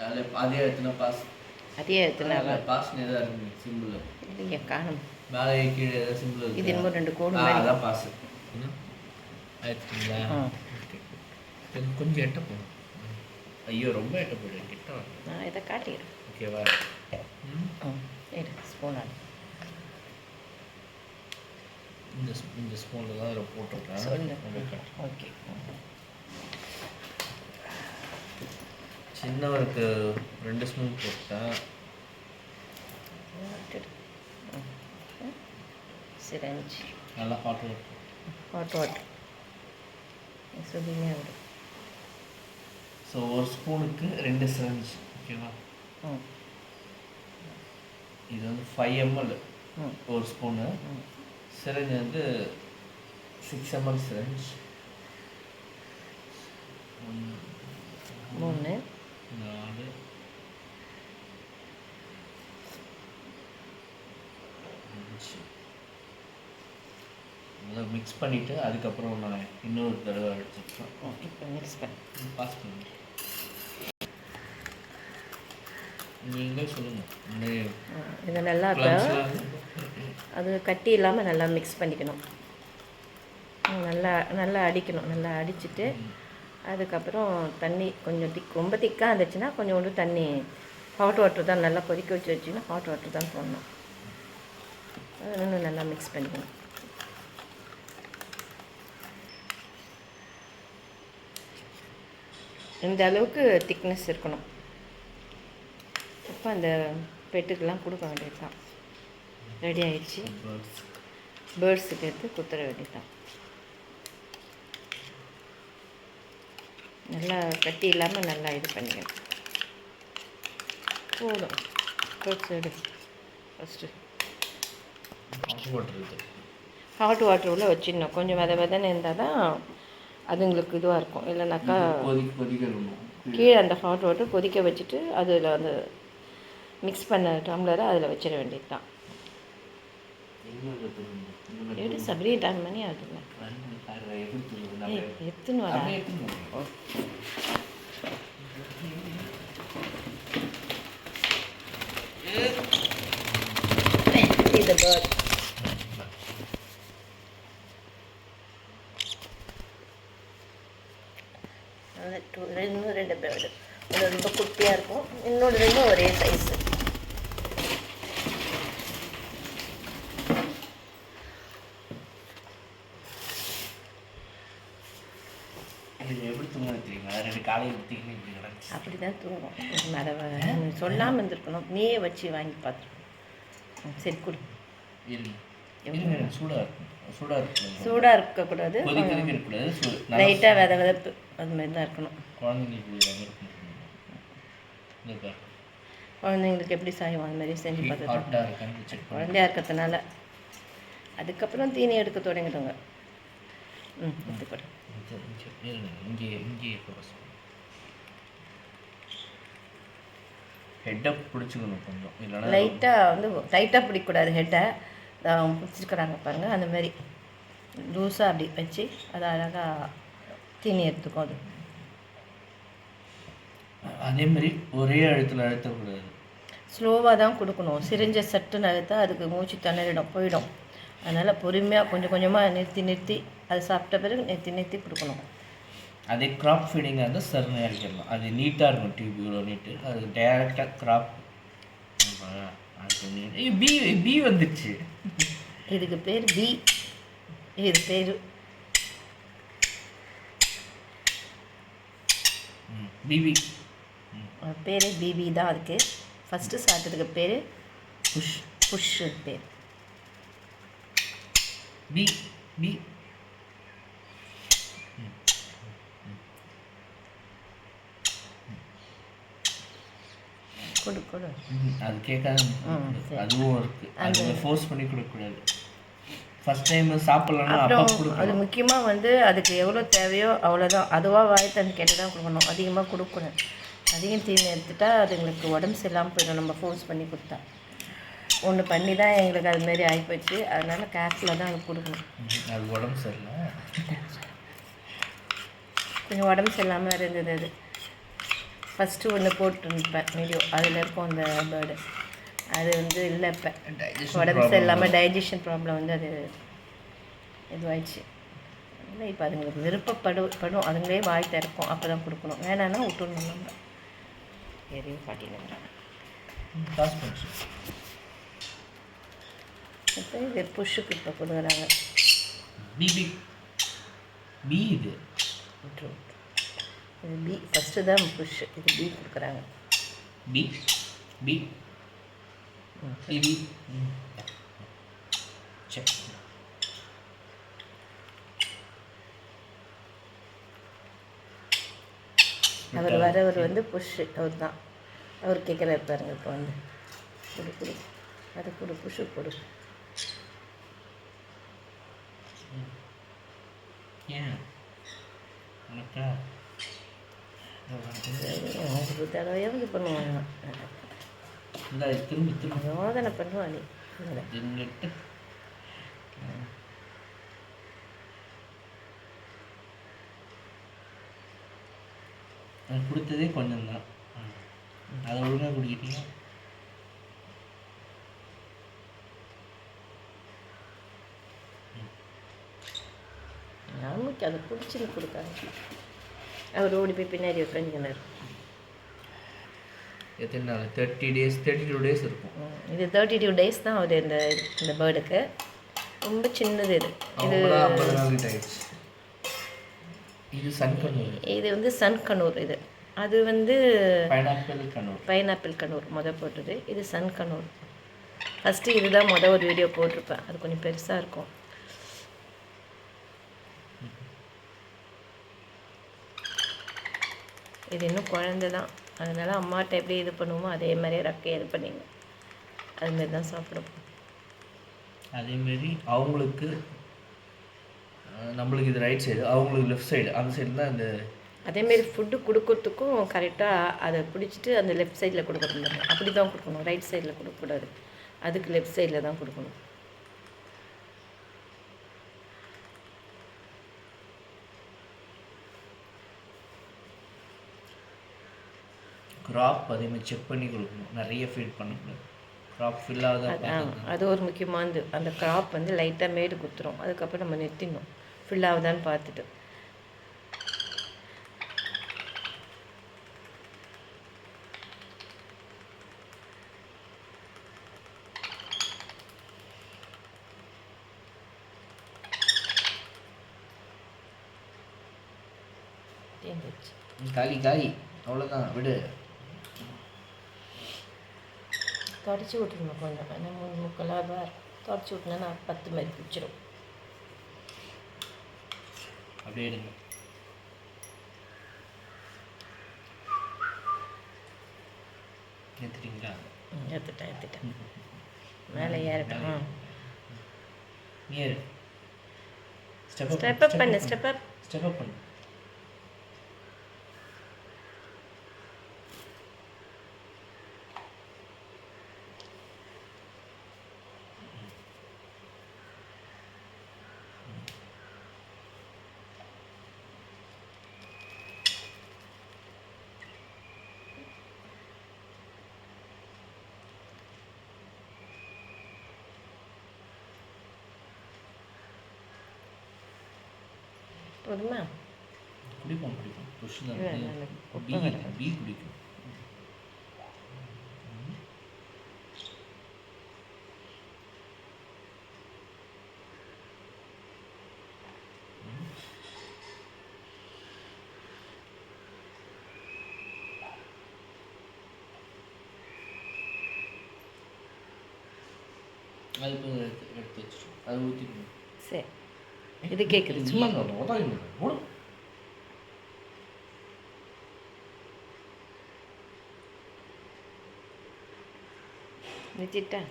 அதில் அதே எத்தனை பாஸ் அதே எத்தனை பாஸ் ஏதாவது இருக்குங்க சிம்பிள் இல்லையா காணும் மேலே கீழே ஏதாவது சிம்பிள் இது இருக்கு இன்னும் 2 கோடு அதான் பாஸ் ஆயிடுச்சுங்களா ஓகே கொஞ்சம் எட்ட போகும் ஐயோ ரொம்ப எட்ட போயிடு கிட்ட நான் இதை காட்டிடுறேன் ஓகேவா எடு ஸ்பூன் ஆடு இந்த ஸ்பூனில் தான் அதில் போட்டிருக்கேன் சொல்லு ஓகே சின்னவருக்கு 2 ஸ்பூன் போட்டேன் சிரஞ்ச் நல்லா ஹாட் வாட்டர் சொல்லினே விடு ஸோ ஒரு ஸ்பூனுக்கு 2 சிரஞ்ச் ஓகேவா இது வந்து 5 ml ஒரு ஸ்பூனு சிரஞ்ச் வந்து 6 ml சிரஞ்ச் 3 4 5 மிக்ஸ் பண்ணிவிட்டு அதுக்கப்புறம் நான் இன்னொரு தடவை அடிச்சிருக்கேன் இப்போ மிக்ஸ் பண்ணி பாஸ் பண்ணி நீங்களே சொல்லுங்கள் இதை நல்லா அது கட்டி இல்லாமல் நல்லா மிக்ஸ் பண்ணிக்கணும் நல்லா நல்லா அடிக்கணும் நல்லா அடிச்சுட்டு அதுக்கப்புறம் தண்ணி கொஞ்சம் ரொம்ப திக்காக இருந்துச்சுன்னா கொஞ்சோண்டு தண்ணி ஹாட் வாட்டர் தான் நல்லா கொதிக்க வச்சு வச்சிங்கன்னா ஹாட் வாட்டர் தான் போடணும் அது இன்னும் நல்லா மிக்ஸ் பண்ணிக்கணும் இந்த அளவுக்கு திக்னஸ் இருக்கணும் இப்போ அந்த பெட்டுக்கெல்லாம் கொடுக்க வேண்டியது தான் ரெடி ஆயிடுச்சு பேர்ட்ஸுக்கு எடுத்து குத்துற வேண்டியது தான் நல்லா கட்டி இல்லாமல் நல்லா இது பண்ணிக்கணும் போதும் பேர்ட்ஸ் எடு ஃபஸ்ட்டு ஹாட் வாட்டர் உள்ள வச்சிடணும் கொஞ்சம் விதன்னு இருந்தால் தான் அதுங்களுக்கு இதுவாக இருக்கும் இல்லைனாக்கா கீழே அந்த ஹாட் வாட்டர் கொதிக்க வச்சுட்டு அதில் அந்த மிக்ஸ் பண்ண டம்ளரை அதில் வச்சிட வேண்டியது தான் எப்படி சபரி டைம் பண்ணி ஆகுதுல்ல எத்துன்னு வரா இது பேர்ட் இன்னும் 2 பேர்டு ஒன்று ரொம்ப குட்டியாக இருக்கும் இன்னொன்று 2 ஒரே சைஸு அப்படி தான் தூங்கும் அதை சொல்லாமல் இருந்திருக்கணும் நீயே வச்சு வாங்கி பார்த்துருக்கணும் சரி கொடு சூடாக இருக்கக்கூடாது லைட்டாக விதப்பு அது மாதிரி தான் இருக்கணும் குழந்தைங்களுக்கு எப்படி சாயும் அது மாதிரி செஞ்சு பார்த்து குழந்தையா இருக்கிறதுனால அதுக்கப்புறம் தீனி எடுக்க தொடங்கிடுங்க எடுத்துக்கூட ஹெட்டை பிடிச்சிக்கணும் கொஞ்சம் இல்லைனா லைட்டாக வந்து டைட்டாக பிடிக்கக்கூடாது ஹெட்டை பிடிச்சிருக்கிறாங்க பாருங்கள் அந்த மாதிரி லூஸாக அப்படி வச்சு அதை அழகாக தீனி எடுத்துக்கும் அது அதே மாதிரி ஒரே அழுத்தக்கூடாது ஸ்லோவாக தான் கொடுக்கணும் சிரிஞ்ச சட்டுன்னு அழுத்தா அதுக்கு மூச்சு திணறிடும் போயிடும் அதனால் பொறுமையாக கொஞ்சம் கொஞ்சமாக நிறுத்தி அது சாப்பிட்ட பிறகு நிறுத்தி கொடுக்கணும் அதே க்ராப் ஃபீடிங்காக இருந்தால் சர்னு அடிக்கலாம் அது நீட்டாக இருக்கும் டியூப் இவ்வளோ நீட்டு அது டைரெக்டாக க்ராப் பி வந்துடுச்சு இதுக்கு பேர் பி இது பேர் பிபி பேர் பிபி தான் அதுக்கு ஃபஸ்ட்டு சாப்பிட்டதுக்கு பேர் புஷ் பேர் பி பி கொடு அது கேட்காது அதுவும் இருக்குது அது ஃபோர்ஸ் பண்ணி கொடுக்கக்கூடாது ஃபஸ்ட் டைம் சாப்பிட்லன்னா அப்போ கொடுக்கணும் அது முக்கியமாக வந்து அதுக்கு எவ்வளோ தேவையோ அவ்வளோதான் அதுவாக வாய் தண்ணி கேட்டு தான் கொடுக்கணும் அதிகமாக கொடுக்கணும் அதிகம் தீனி எடுத்துட்டா அதுங்களுக்கு உடம்பு சரியில்லாமல் போயிடும் நம்ம ஃபோர்ஸ் பண்ணி கொடுத்தா ஒன்று பண்ணி தான் எங்களுக்கு அதுமாரி ஆகிப்போச்சு அதனால் கேர்ஃபுல்லாக தான் அது கொடுக்கணும் அது உடம்பு சரியில்லை கொஞ்சம் உடம்பு சரியில்லாமல் இருந்தது அது ஃபஸ்ட்டு ஒன்று போட்டுருப்பேன் வீடியோ, அதில் இருக்கும் அந்த பேர்டு. அது வந்து இல்லை இப்போ உடம்பு சரியில்லாமல் டைஜஷன் ப்ராப்ளம் வந்து அது இதுவாயிடுச்சு. இல்லை இப்போ அதுங்களுக்கு விருப்பப்படும் அதுங்களே வாய் திறக்கும், அப்போ தான் கொடுக்கணும். வேணான்னா விட்டுடணும் நம்ம. எதையும் காட்டினுங்கிறாங்க. இப்போ இது புஷ்ஷுக்கு இப்போ கொடுக்குறாங்க. இது இது பி ஃபஸ்ட்டு தான் புஷ், இது பி கொடுக்குறாங்க. அவர் வரவர் வந்து புஷ்ஷு, அவர் தான். அவர் கேட்குறாரு பாருங்க. இப்போ வந்து கொடு அது கொடு, புஷ்ஷு கொடு. ஒரு தடவையாக இது பண்ணுவாங்க, யோதனை பண்ணுவாங்க. கொடுத்ததே கொஞ்சம் தான், அதை ஒழுங்காக குடிக்கிட்டீங்க. நமக்கு அதை பிடிச்சின்னு கொடுக்காங்க. அவர் ஓடி போய் பின்னாடி உட்காந்துக்கினார். எத்தனை நாள்? 32 days இருக்கும். இது 32 days தான் அவர் இந்த பேர்டுக்கு. ரொம்ப சின்னது இது. இது சன்கனூர். இது வந்து சன்கனூர். இது அது வந்து பைனாப்பிள் கனூர் போட்டது. இது சன்கனூர். ஃபஸ்ட்டு இதுதான் ஒரு வீடியோ போட்டிருப்பேன். அது கொஞ்சம் பெருசாக இருக்கும். இது இன்னும் குழந்தை தான், அதனால் அம்மாட்ட எப்படி இது பண்ணுவோமோ அதே மாதிரியே ரக்கையை இது பண்ணிங்க. அதுமாரி தான் சாப்பிடும். அதேமாரி அவங்களுக்கு நம்மளுக்கு இது ரைட் சைடு, அவங்களுக்கு லெஃப்ட் சைடு. அந்த சைடு தான் இந்த அதேமாரி ஃபுட்டு கொடுக்கறதுக்கும் கரெக்டாக அதை பிடிச்சிட்டு அந்த லெஃப்ட் சைடில் கொடுக்கணும். அப்படி தான் கொடுக்கணும், ரைட் சைடில் கொடுக்கக்கூடாது. அதுக்கு லெஃப்ட் சைடில் தான் கொடுக்கணும். க்ராப் அதேமாதிரி செக் பண்ணி கொடுக்கணும். நிறைய ஃபீட் பண்ணக்கூடாது. க்ராப் ஃபில் ஆகுதா, அது ஒரு முக்கியமானது. அந்த க்ராப் வந்து லைட்டாக மேடு குத்துரும், அதுக்கப்புறம் நம்ம நிறுத்திடணும் ஃபில் ஆகுதான்னு பார்த்துட்டு. காலி அவ்வளோதான், விடு. தொடச்சி விட்டுருணும் கொஞ்சம், ஏன்னா முக்கெல்லாம் தான் தொடச்சி விட்டுனா நான் 10 மாதிரி பிடிச்சிடும். அப்படியே எடுங்க. ஏற்றுட்டீங்களா? ஏற்றுட்டேன். மேலே ஏறட்டும். ஏறு. ஸ்டெப் அப் பண்ணு. போதுமா? குடிப்போம். புஷ் தான். பி குடிக்கும். அது இப்போ எடுத்து வச்சிடும், அதை ஊற்றிக்கணும். சரி, இது கேட்குது சும்மா நிறுத்திட்டேன்.